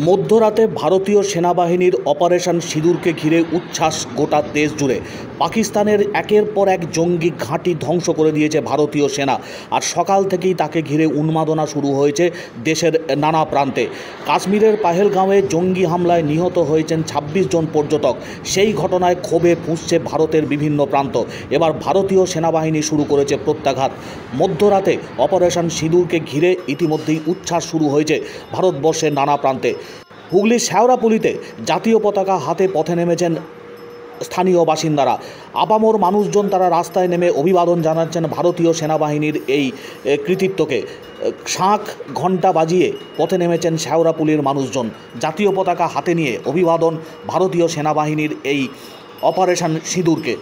মধ্যরাতে ভারতীয় সেনাবাহিনীর অপারেশন সিঁদুরকে ঘিরে উচ্ছ্বাস গোটা দেশ জুড়ে। পাকিস্তানের একের পর এক জঙ্গি ঘাঁটি ধ্বংস করে দিয়েছে ভারতীয় সেনা, আর সকাল থেকেই তাকে ঘিরে উন্মাদনা শুরু হয়েছে দেশের নানা প্রান্তে। কাশ্মীরের পাহেলগাঁওয়ে জঙ্গি হামলায় নিহত হয়েছেন ২৬ জন পর্যটক। সেই ঘটনায় ক্ষোভে ফুঁসছে ভারতের বিভিন্ন প্রান্ত। এবার ভারতীয় সেনাবাহিনী শুরু করেছে প্রত্যাঘাত। মধ্যরাতে অপারেশন সিঁদুরকে ঘিরে ইতিমধ্যেই উচ্ছ্বাস শুরু হয়েছে ভারতবর্ষের নানা প্রান্তে। হুগলির শেওড়াফুলিতে জাতীয় পতাকা হাতে পথে নেমেছেন স্থানীয় বাসিন্দারা। আপামর মানুষজন তারা রাস্তায় নেমে অভিবাদন জানাচ্ছেন ভারতীয় সেনাবাহিনীর এই কৃতিত্বকে। শাঁখ ঘণ্টা বাজিয়ে পথে নেমেছেন শেওড়াফুলির মানুষজন। জাতীয় পতাকা হাতে নিয়ে অভিবাদন ভারতীয় সেনাবাহিনীর এই অপারেশন সিঁদুরকে।